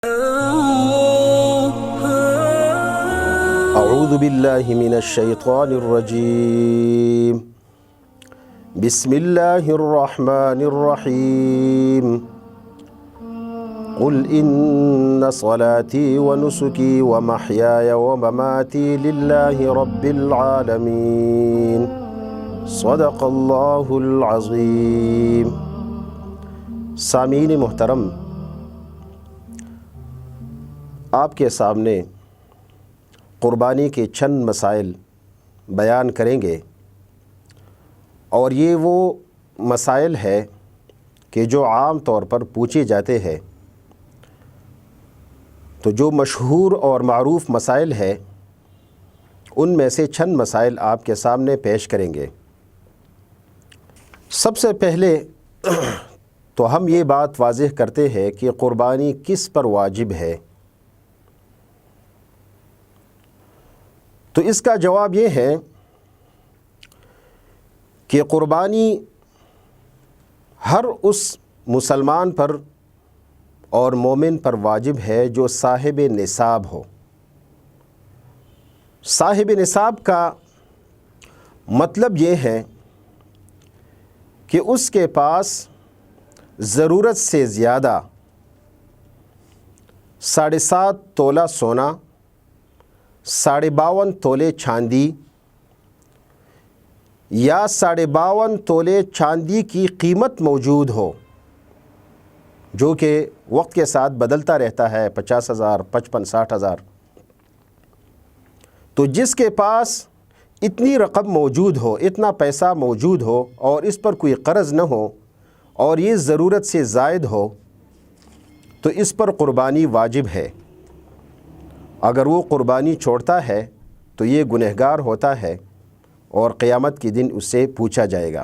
اعوذ باللہ من الشیطان الرجیم بسم اللہ الرحمن الرحیم قل ان صلاتي ونسكي ومحياي ومماتي لله رب العالمين صدق اللہ العظیم۔ سامعین محترم، آپ کے سامنے قربانی کے چند مسائل بیان کریں گے، اور یہ وہ مسائل ہے کہ جو عام طور پر پوچھے جاتے ہیں۔ تو جو مشہور اور معروف مسائل ہیں ان میں سے چند مسائل آپ کے سامنے پیش کریں گے۔ سب سے پہلے تو ہم یہ بات واضح کرتے ہیں کہ قربانی کس پر واجب ہے۔ تو اس کا جواب یہ ہے کہ قربانی ہر اس مسلمان پر اور مومن پر واجب ہے جو صاحب نصاب ہو۔ صاحب نصاب کا مطلب یہ ہے کہ اس کے پاس ضرورت سے زیادہ 7.5 تولہ سونا، 52.5 تولے چاندی یا 52.5 تولے چاندی کی قیمت موجود ہو، جو کہ وقت کے ساتھ بدلتا رہتا ہے، 50,000، 55,000، 60,000۔ تو جس کے پاس اتنی رقم موجود ہو، اتنا پیسہ موجود ہو، اور اس پر کوئی قرض نہ ہو اور یہ ضرورت سے زائد ہو، تو اس پر قربانی واجب ہے۔ اگر وہ قربانی چھوڑتا ہے تو یہ گنہگار ہوتا ہے اور قیامت کے دن اس سے پوچھا جائے گا۔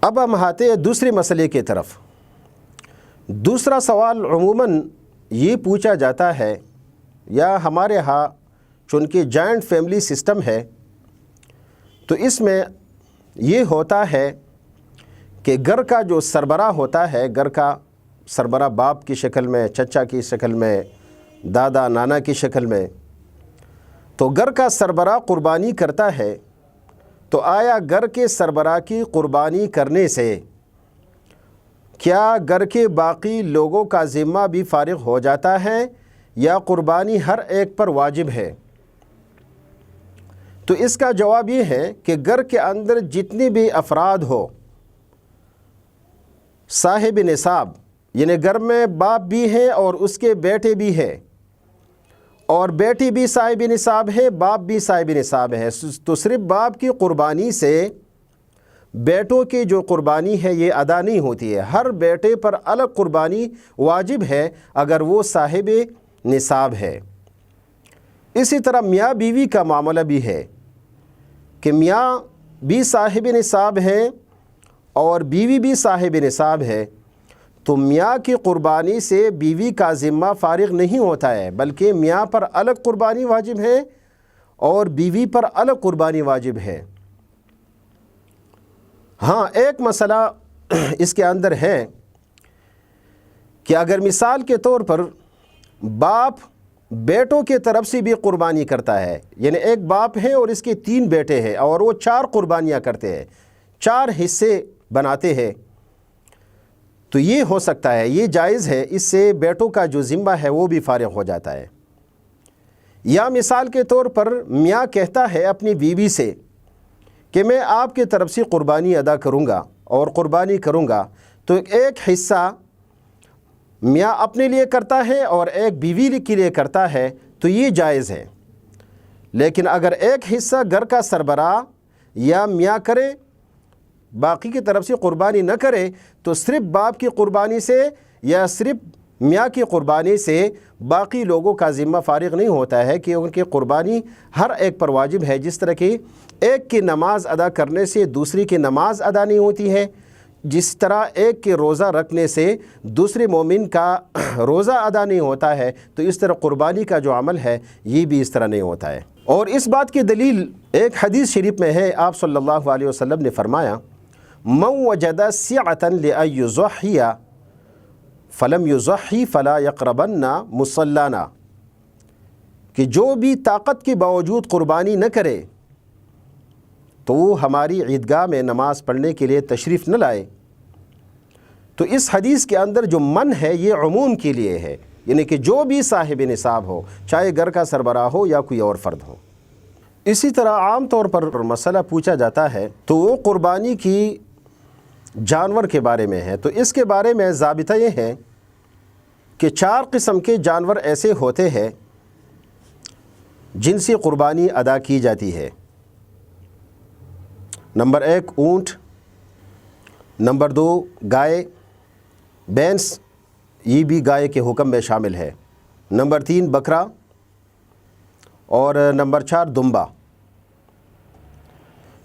اب ہم آتے ہیں دوسرے مسئلے کی طرف۔ دوسرا سوال عموماً یہ پوچھا جاتا ہے، یا ہمارے ہاں چونکہ جوائنٹ فیملی سسٹم ہے تو اس میں یہ ہوتا ہے کہ گھر کا جو سربراہ ہوتا ہے، گھر کا سربراہ باپ کی شکل میں، چچا کی شکل میں، دادا نانا کی شکل میں، تو گھر کا سربراہ قربانی کرتا ہے۔ تو آیا گھر کے سربراہ کی قربانی کرنے سے کیا گھر کے باقی لوگوں کا ذمہ بھی فارغ ہو جاتا ہے، یا قربانی ہر ایک پر واجب ہے؟ تو اس کا جواب یہ ہے کہ گھر کے اندر جتنے بھی افراد ہو صاحب نصاب، یعنی گھر میں باپ بھی ہے اور اس کے بیٹے بھی ہے، اور بیٹی بھی صاحب نصاب ہے، باپ بھی صاحب نصاب ہے، تو صرف باپ کی قربانی سے بیٹوں کی جو قربانی ہے یہ ادا نہیں ہوتی ہے۔ ہر بیٹے پر الگ قربانی واجب ہے اگر وہ صاحب نصاب ہے۔ اسی طرح میاں بیوی کا معاملہ بھی ہے کہ میاں بھی صاحب نصاب ہے اور بیوی بھی صاحب نصاب ہے، تو میاں کی قربانی سے بیوی کا ذمہ فارغ نہیں ہوتا ہے، بلکہ میاں پر الگ قربانی واجب ہے اور بیوی پر الگ قربانی واجب ہے۔ ہاں، ایک مسئلہ اس کے اندر ہے کہ اگر مثال کے طور پر باپ بیٹوں کے طرف سے بھی قربانی کرتا ہے، یعنی ایک باپ ہے اور اس کے 3 بیٹے ہیں اور وہ 4 قربانیاں کرتے ہیں، 4 حصے بناتے ہیں، تو یہ ہو سکتا ہے، یہ جائز ہے، اس سے بیٹوں کا جو ذمہ ہے وہ بھی فارغ ہو جاتا ہے۔ یا مثال کے طور پر میاں کہتا ہے اپنی بیوی سے کہ میں آپ کی طرف سے قربانی ادا کروں گا اور قربانی کروں گا، تو ایک حصہ میاں اپنے لیے کرتا ہے اور ایک بیوی کے لیے کرتا ہے، تو یہ جائز ہے۔ لیکن اگر ایک حصہ گھر کا سربراہ یا میاں کرے، باقی کی طرف سے قربانی نہ کرے، تو صرف باپ کی قربانی سے یا صرف میاں کی قربانی سے باقی لوگوں کا ذمہ فارغ نہیں ہوتا ہے، کہ ان کی قربانی ہر ایک پر واجب ہے۔ جس طرح کہ ایک کی نماز ادا کرنے سے دوسری کی نماز ادا نہیں ہوتی ہے، جس طرح ایک کے روزہ رکھنے سے دوسرے مومن کا روزہ ادا نہیں ہوتا ہے، تو اس طرح قربانی کا جو عمل ہے یہ بھی اس طرح نہیں ہوتا ہے۔ اور اس بات کی دلیل ایک حدیث شریف میں ہے، آپ صلی اللہ علیہ وسلم نے فرمایا من وجد سعة لأن يضحي فلم یضحی فلا یقربن مصلانا، کہ جو بھی طاقت کے باوجود قربانی نہ کرے تو وہ ہماری عیدگاہ میں نماز پڑھنے کے لیے تشریف نہ لائے۔ تو اس حدیث کے اندر جو من ہے یہ عموم کے لیے ہے، یعنی کہ جو بھی صاحب نصاب ہو، چاہے گھر کا سربراہ ہو یا کوئی اور فرد ہو۔ اسی طرح عام طور پر مسئلہ پوچھا جاتا ہے تو وہ قربانی کی جانور کے بارے میں ہے۔ تو اس کے بارے میں ضابطہ یہ ہے کہ 4 قسم کے جانور ایسے ہوتے ہیں جن سے قربانی ادا کی جاتی ہے۔ نمبر 1 اونٹ، نمبر 2 گائے، بھینس، یہ بھی گائے کے حکم میں شامل ہے، نمبر 3 بکرا، اور نمبر 4 دمبا۔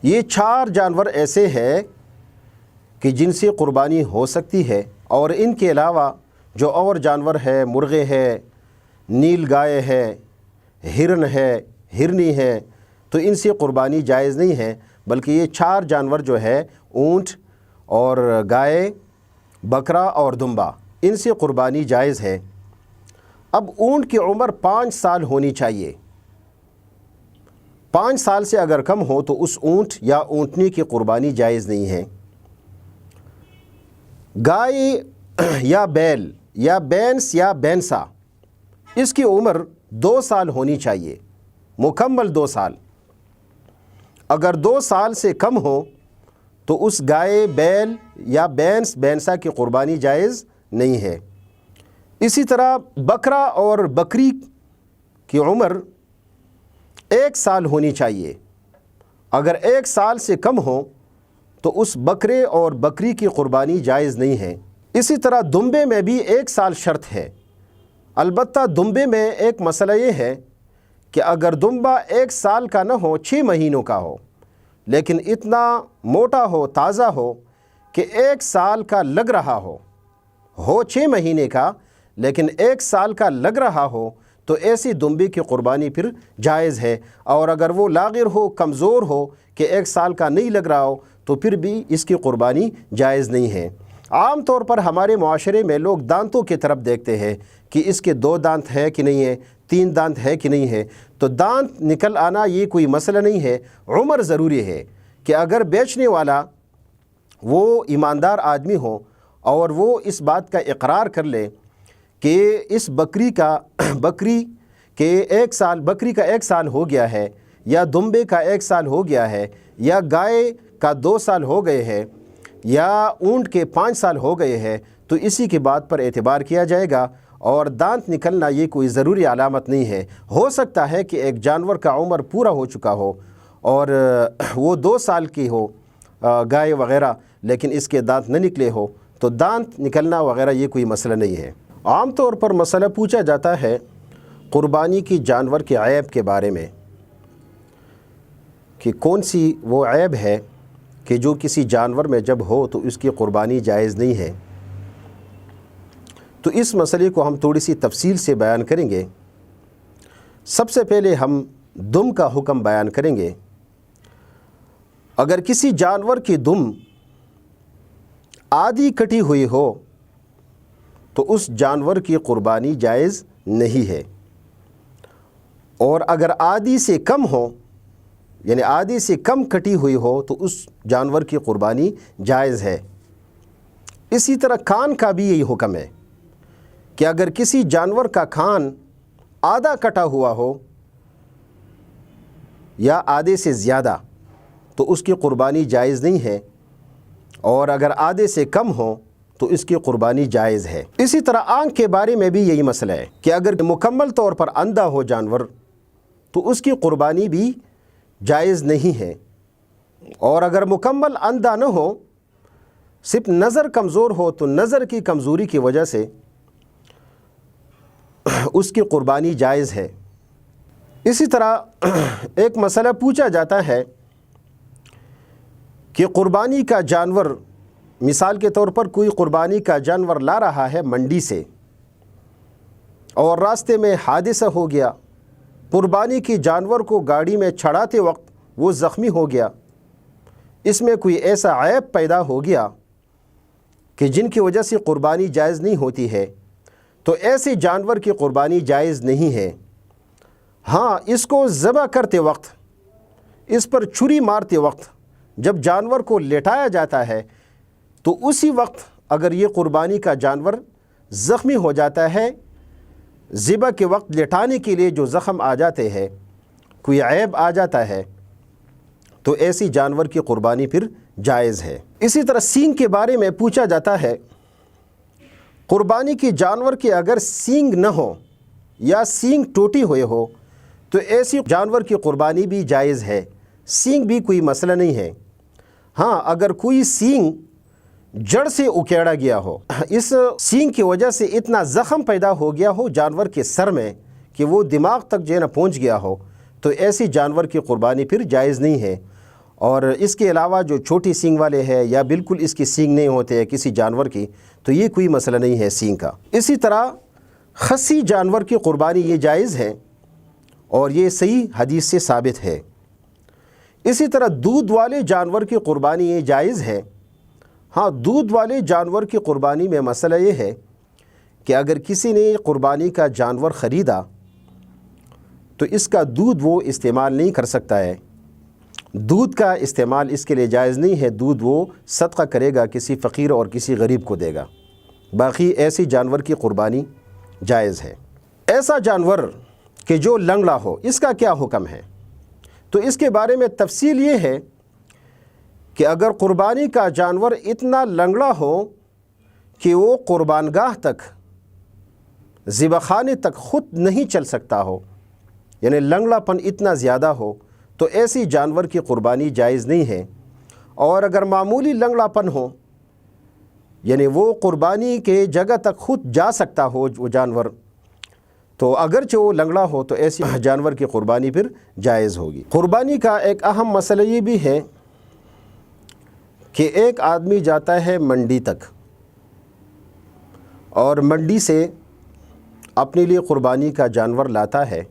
یہ 4 جانور ایسے ہیں کہ جن سے قربانی ہو سکتی ہے، اور ان کے علاوہ جو اور جانور ہے، مرغے ہے، نیل گائے ہے، ہرن ہے، ہرنی ہے، تو ان سے قربانی جائز نہیں ہے، بلکہ یہ 4 جانور جو ہے اونٹ اور گائے، بکرا اور دمبا، ان سے قربانی جائز ہے۔ اب اونٹ کی عمر 5 سال ہونی چاہیے۔ 5 سال سے اگر کم ہو تو اس اونٹ یا اونٹنی کی قربانی جائز نہیں ہے۔ گائے یا بیل یا بینس یا بینسا، اس کی عمر 2 سال ہونی چاہیے، مکمل 2 سال۔ اگر 2 سال سے کم ہو تو اس گائے، بیل یا بینس، بینسا کی قربانی جائز نہیں ہے۔ اسی طرح بکرا اور بکری کی عمر 1 سال ہونی چاہیے۔ اگر 1 سال سے کم ہو تو اس بکرے اور بکری کی قربانی جائز نہیں ہے۔ اسی طرح دمبے میں بھی 1 سال شرط ہے، البتہ دمبے میں ایک مسئلہ یہ ہے کہ اگر دمبا 1 سال کا نہ ہو، 6 مہینوں کا ہو، لیکن اتنا موٹا ہو، تازہ ہو کہ 1 سال کا لگ رہا ہو 6 مہینے کا لیکن 1 سال کا لگ رہا ہو، تو ایسی دمبے کی قربانی پھر جائز ہے۔ اور اگر وہ لاغر ہو، کمزور ہو کہ 1 سال کا نہیں لگ رہا ہو، تو پھر بھی اس کی قربانی جائز نہیں ہے۔ عام طور پر ہمارے معاشرے میں لوگ دانتوں کی طرف دیکھتے ہیں کہ اس کے 2 دانت ہے کہ نہیں ہے، 3 دانت ہے کہ نہیں ہے۔ تو دانت نکل آنا یہ کوئی مسئلہ نہیں ہے، عمر ضروری ہے کہ اگر بیچنے والا وہ ایماندار آدمی ہو اور وہ اس بات کا اقرار کر لے کہ اس بکری کا 1 سال ہو گیا ہے، یا دمبے کا 1 سال ہو گیا ہے، یا گائے کا 2 سال ہو گئے ہیں، یا اونٹ کے 5 سال ہو گئے ہیں، تو اسی کی بات پر اعتبار کیا جائے گا۔ اور دانت نکلنا یہ کوئی ضروری علامت نہیں ہے۔ ہو سکتا ہے کہ ایک جانور کا عمر پورا ہو چکا ہو اور وہ 2 سال کی ہو، گائے وغیرہ، لیکن اس کے دانت نہ نکلے ہو، تو دانت نکلنا وغیرہ یہ کوئی مسئلہ نہیں ہے۔ عام طور پر مسئلہ پوچھا جاتا ہے قربانی کی جانور کے عیب کے بارے میں، کہ کون سی وہ عیب ہے کہ جو کسی جانور میں جب ہو تو اس کی قربانی جائز نہیں ہے۔ تو اس مسئلے کو ہم تھوڑی سی تفصیل سے بیان کریں گے۔ سب سے پہلے ہم دم کا حکم بیان کریں گے۔ اگر کسی جانور کی دم آدھی کٹی ہوئی ہو تو اس جانور کی قربانی جائز نہیں ہے، اور اگر آدھی سے کم ہو، یعنی آدھی سے کم کٹی ہوئی ہو، تو اس جانور کی قربانی جائز ہے۔ اسی طرح کان کا بھی یہی حکم ہے کہ اگر کسی جانور کا کان آدھا کٹا ہوا ہو یا آدھے سے زیادہ تو اس کی قربانی جائز نہیں ہے، اور اگر آدھے سے کم ہو تو اس کی قربانی جائز ہے۔ اسی طرح آنکھ کے بارے میں بھی یہی مسئلہ ہے کہ اگر مکمل طور پر اندھا ہو جانور تو اس کی قربانی بھی جائز نہیں ہے، اور اگر مکمل اندھا نہ ہو، صرف نظر کمزور ہو، تو نظر کی کمزوری کی وجہ سے اس کی قربانی جائز ہے۔ اسی طرح ایک مسئلہ پوچھا جاتا ہے کہ قربانی کا جانور، مثال کے طور پر کوئی قربانی کا جانور لا رہا ہے منڈی سے اور راستے میں حادثہ ہو گیا، قربانی کی جانور کو گاڑی میں چڑھاتے وقت وہ زخمی ہو گیا، اس میں کوئی ایسا عیب پیدا ہو گیا کہ جن کی وجہ سے قربانی جائز نہیں ہوتی ہے، تو ایسے جانور کی قربانی جائز نہیں ہے۔ ہاں، اس کو ذبح کرتے وقت، اس پر چھری مارتے وقت جب جانور کو لٹایا جاتا ہے تو اسی وقت اگر یہ قربانی کا جانور زخمی ہو جاتا ہے، ذبح کے وقت لٹانے کے لیے جو زخم آ جاتے ہیں، کوئی عیب آ جاتا ہے، تو ایسی جانور کی قربانی پھر جائز ہے۔ اسی طرح سینگ کے بارے میں پوچھا جاتا ہے، قربانی کی جانور کے اگر سینگ نہ ہو یا سینگ ٹوٹی ہوئے ہو تو ایسی جانور کی قربانی بھی جائز ہے، سینگ بھی کوئی مسئلہ نہیں ہے۔ ہاں، اگر کوئی سینگ جڑ سے اکھیڑا گیا ہو، اس سینگ کی وجہ سے اتنا زخم پیدا ہو گیا ہو جانور کے سر میں کہ وہ دماغ تک پہنچ گیا ہو، تو ایسی جانور کی قربانی پھر جائز نہیں ہے۔ اور اس کے علاوہ جو چھوٹی سینگ والے ہیں یا بالکل اس کی سینگ نہیں ہوتے ہیں کسی جانور کی، تو یہ کوئی مسئلہ نہیں ہے سینگ کا۔ اسی طرح خصی جانور کی قربانی یہ جائز ہے اور یہ صحیح حدیث سے ثابت ہے۔ اسی طرح دودھ والے جانور کی قربانی یہ جائز ہے۔ ہاں، دودھ والے جانور کی قربانی میں مسئلہ یہ ہے کہ اگر کسی نے قربانی کا جانور خریدا تو اس کا دودھ وہ استعمال نہیں کر سکتا ہے، دودھ کا استعمال اس کے لیے جائز نہیں ہے، دودھ وہ صدقہ کرے گا، کسی فقیر اور کسی غریب کو دے گا۔ باقی ایسی جانور کی قربانی جائز ہے۔ ایسا جانور کہ جو لنگڑا ہو، اس کا کیا حکم ہے؟ تو اس کے بارے میں تفصیل یہ ہے کہ اگر قربانی کا جانور اتنا لنگڑا ہو کہ وہ قربان گاہ تک، ذبح خانے تک خود نہیں چل سکتا ہو، یعنی لنگڑا پن اتنا زیادہ ہو، تو ایسی جانور کی قربانی جائز نہیں ہے۔ اور اگر معمولی لنگڑا پن ہو، یعنی وہ قربانی کے جگہ تک خود جا سکتا ہو وہ جانور، تو اگرچہ وہ لنگڑا ہو تو ایسی جانور کی قربانی پھر جائز ہوگی۔ قربانی کا ایک اہم مسئلہ یہ بھی ہے کہ ایک آدمی جاتا ہے منڈی تک اور منڈی سے اپنے لیے قربانی کا جانور لاتا ہے،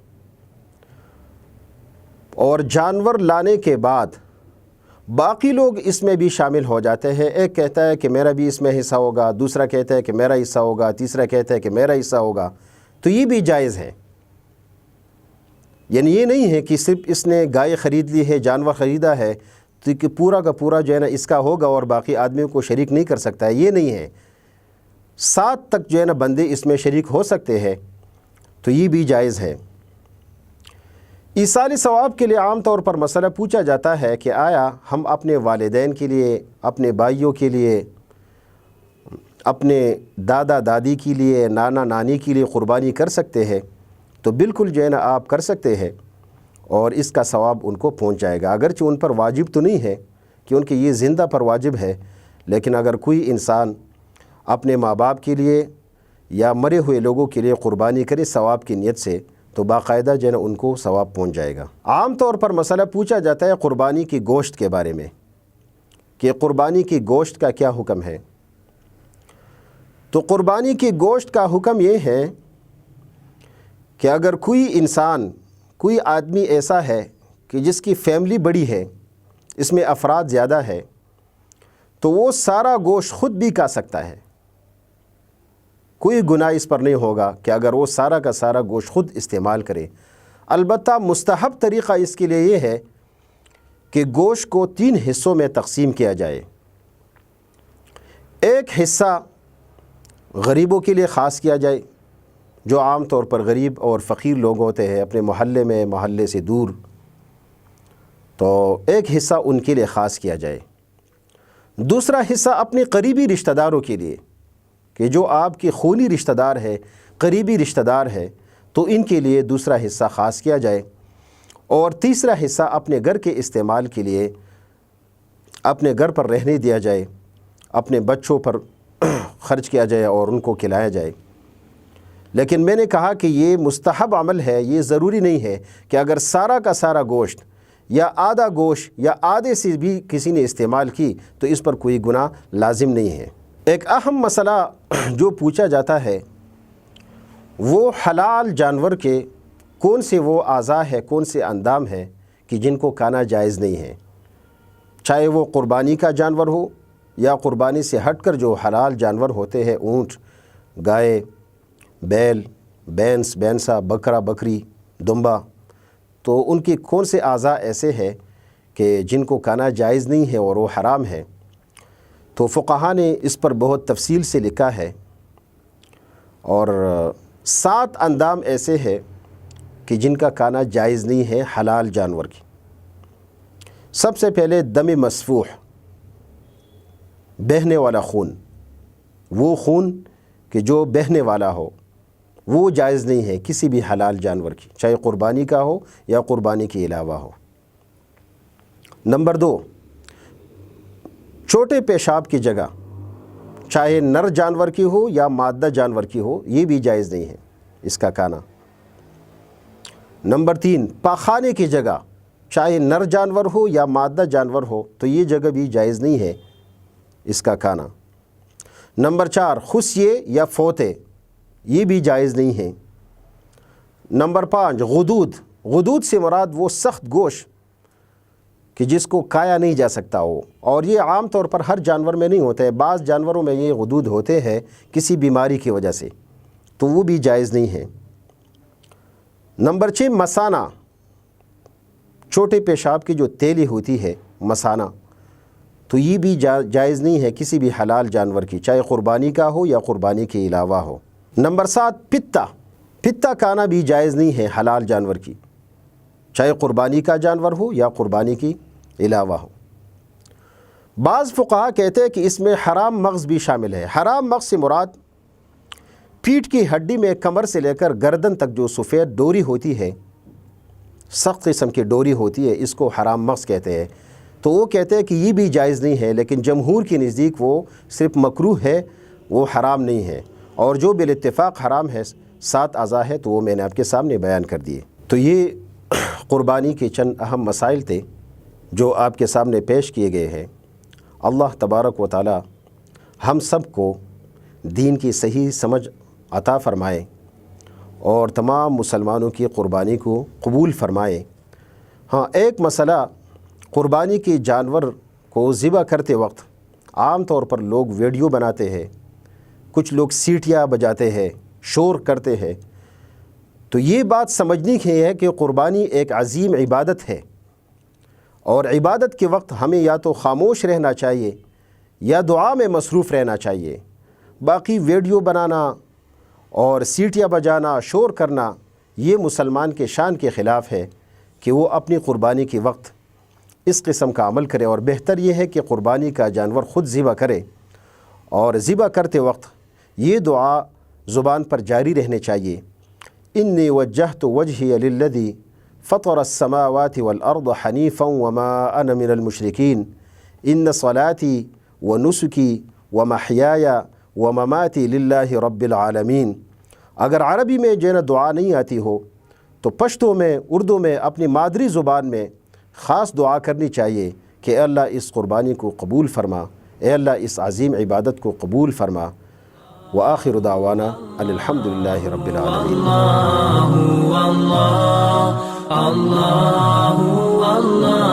اور جانور لانے کے بعد باقی لوگ اس میں بھی شامل ہو جاتے ہیں۔ ایک کہتا ہے کہ میرا بھی اس میں حصہ ہوگا، دوسرا کہتا ہے کہ میرا حصہ ہوگا، تیسرا کہتا ہے کہ میرا حصہ ہوگا، تو یہ بھی جائز ہے۔ یعنی یہ نہیں ہے کہ صرف اس نے گائے خرید لی ہے، جانور خریدا ہے تو کہ پورا کا پورا اس کا ہوگا اور باقی آدمیوں کو شریک نہیں کر سکتا ہے، یہ نہیں ہے۔ 7 تک بندے اس میں شریک ہو سکتے ہیں، تو یہ بھی جائز ہے۔ ایصال ثواب کے لیے عام طور پر مسئلہ پوچھا جاتا ہے کہ آیا ہم اپنے والدین کے لیے، اپنے بھائیوں کے لیے، اپنے دادا دادی کے لیے، نانا نانی کے لیے قربانی کر سکتے ہیں؟ تو بالکل آپ کر سکتے ہیں اور اس کا ثواب ان کو پہنچ جائے گا۔ اگرچہ ان پر واجب تو نہیں ہے کیونکہ یہ زندہ پر واجب ہے، لیکن اگر کوئی انسان اپنے ماں باپ کے لیے یا مرے ہوئے لوگوں کے لیے قربانی کرے ثواب کی نیت سے، تو باقاعدہ ان کو ثواب پہنچ جائے گا۔ عام طور پر مسئلہ پوچھا جاتا ہے قربانی کی گوشت کے بارے میں کہ قربانی کی گوشت کا کیا حکم ہے؟ تو قربانی کی گوشت کا حکم یہ ہے کہ اگر کوئی انسان، کوئی آدمی ایسا ہے کہ جس کی فیملی بڑی ہے، اس میں افراد زیادہ ہے، تو وہ سارا گوشت خود بھی کھا سکتا ہے، کوئی گناہ اس پر نہیں ہوگا کہ اگر وہ سارا کا سارا گوشت خود استعمال کرے۔ البتہ مستحب طریقہ اس کے لیے یہ ہے کہ گوشت کو 3 حصوں میں تقسیم کیا جائے۔ ایک حصہ غریبوں کے لیے خاص کیا جائے، جو عام طور پر غریب اور فقیر لوگ ہوتے ہیں اپنے محلے میں، محلے سے دور، تو ایک حصہ ان کے لیے خاص کیا جائے۔ دوسرا حصہ اپنے قریبی رشتہ داروں کے لیے کہ جو آپ کے خونی رشتہ دار ہے، قریبی رشتہ دار ہے، تو ان کے لیے دوسرا حصہ خاص کیا جائے۔ اور تیسرا حصہ اپنے گھر کے استعمال کے لیے اپنے گھر پر رہنے دیا جائے، اپنے بچوں پر خرچ کیا جائے اور ان کو کھلایا جائے۔ لیکن میں نے کہا کہ یہ مستحب عمل ہے، یہ ضروری نہیں ہے کہ اگر سارا کا سارا گوشت یا آدھا گوشت یا آدھے سے بھی کسی نے استعمال کی تو اس پر کوئی گناہ لازم نہیں ہے۔ ایک اہم مسئلہ جو پوچھا جاتا ہے وہ حلال جانور کے کون سے وہ اعضاء ہے، کون سے اندام ہے کہ جن کو کھانا جائز نہیں ہے، چاہے وہ قربانی کا جانور ہو یا قربانی سے ہٹ کر جو حلال جانور ہوتے ہیں، اونٹ، گائے، بیل، بینس، بینسا، بکرا، بکری، دمبا، تو ان کے کون سے اعضاء ایسے ہیں کہ جن کو کھانا جائز نہیں ہے اور وہ حرام ہے؟ تو فقہاء نے اس پر بہت تفصیل سے لکھا ہے، اور 7 اندام ایسے ہیں کہ جن کا کھانا جائز نہیں ہے حلال جانور کی۔ سب سے پہلے دم مسفوح، بہنے والا خون، وہ خون کہ جو بہنے والا ہو، وہ جائز نہیں ہے کسی بھی حلال جانور کی، چاہے قربانی کا ہو یا قربانی کے علاوہ ہو۔ نمبر 2، چھوٹے پیشاب کی جگہ، چاہے نر جانور کی ہو یا مادہ جانور کی ہو، یہ بھی جائز نہیں ہے اس کا کھانا۔ نمبر 3، پاخانے کی جگہ، چاہے نر جانور ہو یا مادہ جانور ہو، تو یہ جگہ بھی جائز نہیں ہے اس کا کھانا۔ نمبر 4، خصیے یا فوتے، یہ بھی جائز نہیں ہے۔ نمبر 5، غدود، غدود سے مراد وہ سخت گوشت کہ جس کو کھایا نہیں جا سکتا ہو، اور یہ عام طور پر ہر جانور میں نہیں ہوتا ہے، بعض جانوروں میں یہ غدود ہوتے ہیں کسی بیماری کی وجہ سے، تو وہ بھی جائز نہیں ہے۔ نمبر 6، مثانہ، چھوٹے پیشاب کی جو تیلی ہوتی ہے مثانہ، تو یہ بھی جائز نہیں ہے کسی بھی حلال جانور کی، چاہے قربانی کا ہو یا قربانی کے علاوہ ہو۔ نمبر 7، پتا، پتا کھانا بھی جائز نہیں ہے حلال جانور کی، چاہے قربانی کا جانور ہو یا قربانی کی علاوہ ہو۔ بعض فقہاء کہتے ہیں کہ اس میں حرام مغز بھی شامل ہے۔ حرام مغز سے مراد پیٹھ کی ہڈی میں کمر سے لے کر گردن تک جو سفید ڈوری ہوتی ہے، سخت قسم کی ڈوری ہوتی ہے، اس کو حرام مغز کہتے ہیں۔ تو وہ کہتے ہیں کہ یہ بھی جائز نہیں ہے، لیکن جمہور کے نزدیک وہ صرف مکروہ ہے، وہ حرام نہیں ہے، اور جو بالاتفاق حرام ہے 7 اعضاء ہے، تو وہ میں نے آپ کے سامنے بیان کر دیے۔ تو یہ قربانی کے چند اہم مسائل تھے جو آپ کے سامنے پیش کیے گئے ہیں۔ اللہ تبارک و تعالی ہم سب کو دین کی صحیح سمجھ عطا فرمائے اور تمام مسلمانوں کی قربانی کو قبول فرمائے۔ ہاں، ایک مسئلہ، قربانی کے جانور کو ذبح کرتے وقت عام طور پر لوگ ویڈیو بناتے ہیں، کچھ لوگ سیٹیاں بجاتے ہیں، شور کرتے ہیں، تو یہ بات سمجھنی ہے کہ قربانی ایک عظیم عبادت ہے، اور عبادت کے وقت ہمیں یا تو خاموش رہنا چاہیے یا دعا میں مصروف رہنا چاہیے۔ باقی ویڈیو بنانا اور سیٹیاں بجانا، شور کرنا، یہ مسلمان کے شان کے خلاف ہے کہ وہ اپنی قربانی کے وقت اس قسم کا عمل کرے، اور بہتر یہ ہے کہ قربانی کا جانور خود ذبح کرے، اور ذبح کرتے وقت یہ دعا زبان پر جاری رہنے چاہیے: انی وجہت وجہی للذی فطر السماوات والارض حنیفا وما انا من المشرکین ان صلاتی ونسکی ومحیای ومماتی للہ رب العالمین۔ اگر عربی میں جو دعا نہیں آتی ہو تو پشتو میں، اردو میں، اپنی مادری زبان میں خاص دعا کرنی چاہیے کہ اے اللہ اس قربانی کو قبول فرما، اے اللہ اس عظیم عبادت کو قبول فرما۔ وآخر دعوانا ان الحمدللہ رب العالمین۔ اللہ اللہ اللہ اللہ